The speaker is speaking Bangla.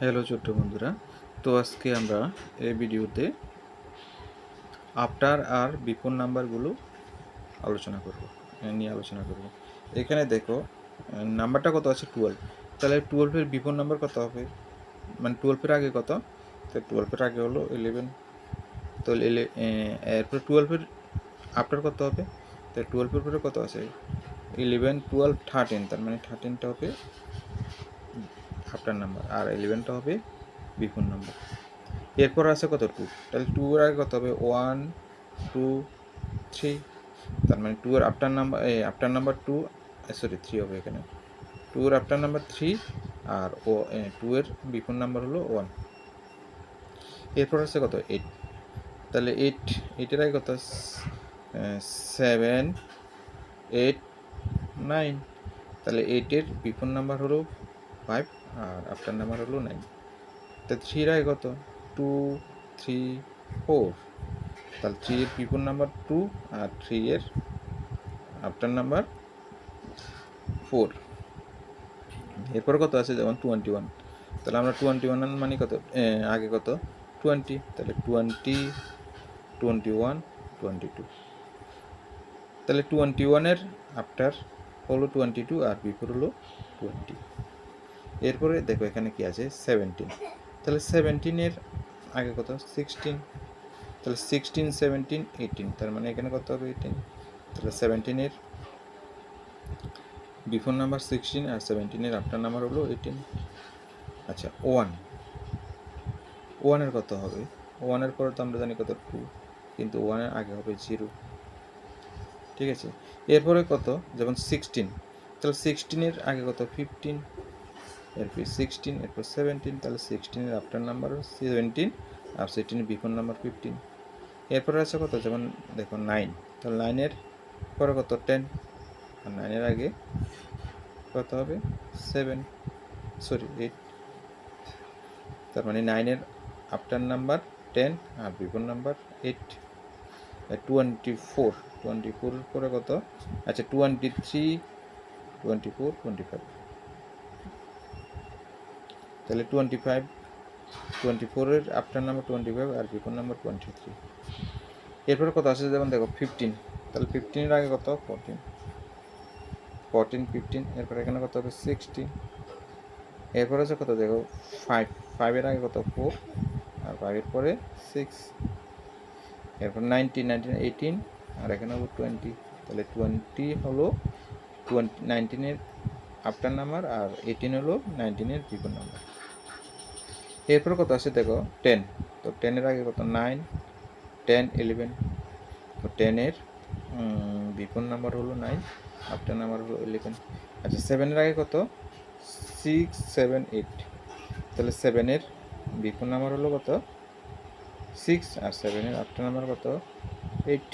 হ্যালো ছোট্ট বন্ধুরা, তো আজকে আমরা এই ভিডিওতে আফটার আর বিফোর নাম্বারগুলো আলোচনা করব। এখানে দেখো নাম্বারটা কত আছে 12, তাহলে 12-এর বিফোর নাম্বার কত হবে, মানে 12-এর আগে কত, তো 12-এর আগে হলো 11, তো এরপর 12-এর আফটার কত হবে, তো 12-এর পরে কত আছে 11, 12, 13, তার মানে 13টা হবে আফটার নাম্বার আর 11টা হবে বিফোর নাম্বার। এরপর আছে কত 2, তাহলে 2 এর আগে কত হবে 1, 2, 3, তার মানে 2 এর আফটার নাম্বার 2, সরি 3 হবে এখানে, 2 এর আফটার নাম্বার 3 আর 2 এর বিফোর নাম্বার হলো 1। এরপর আছে কত 8, তাহলে 8 এর আগে কত 7, 8, 9, তাহলে 8 এর বিফোর নাম্বার হলো 5 আর আফটার নাম্বার হলো 9। তাহলে 3 এর আগে কত 2, 3, 4, তাহলে 3 এর বিফোর নাম্বার 2 আর 3 এর আফটার নাম্বার 4। এরপর কত আছে যেমন 21, তাহলে আমরা 21 মানে কত আগে কত 20, তাহলে 20, 21, 22, তাহলে 21-এর আফটার হলো 22 আর বিফোর হলো 20। এরপরে দেখো এখানে কি আছে 17, তাহলে 17-এর আগে কত 16, তাহলে 16, 17, 18, তার মানে এখানে কত হবে 18, তাহলে 17-এর বিফোর নাম্বার 16 আর 17-এর আফটার নাম্বার হলো 18। আচ্ছা 1-এর কত হবে, 1-এর পরে তো আমরা জানি কত 2, কিন্তু 1-এর আগে হবে 0, ঠিক আছে। এরপরে কত যেমন 16, তাহলে 16-এর আগে কত 15, এরপর 16, এরপর 17, তাহলে 16-এর আফটার নাম্বার 17 আর 17-এর বিফোর নাম্বার 15। এরপরে আছে কত যেমন দেখো 9, তাহলে 9-এর পরে কত 10 আর 9-এর আগে কত হবে 8, তার মানে 9-এর আফটার নাম্বার 10 আর বিফোর নাম্বার 8। 24-এর পরে কত, আচ্ছা 23, 24, 25, তাহলে 24-এর আফটার নাম্বার 25 আর বিফোর নাম্বার 23। এরপরে কত আছে যেমন দেখো 15, তাহলে 15-এর আগে কত 14, 15, এরপর এখানে কত হবে 16। এরপর আছে কত দেখো 5-এর আগে কত 4 আর 5-এর পরে 6, এরপর 19, 18 আর এখানে হলো 20, তাহলে 20 হলো 19-এর আফটার নাম্বার আর 18 হলো 19-এর বিফোর নাম্বার। এরপর কত আছে দেখো 10, তো 10-এর আগে কত 9, 10, 11, তো 10-এর বিফোর নাম্বার হলো 9, আফটার নাম্বার হলো 11। আচ্ছা 7-এর আগে কত 6, 7, 8, তাহলে 7-এর বিফোর নাম্বার হলো কত 6 আর 7-এর আফটার নাম্বার কত 8।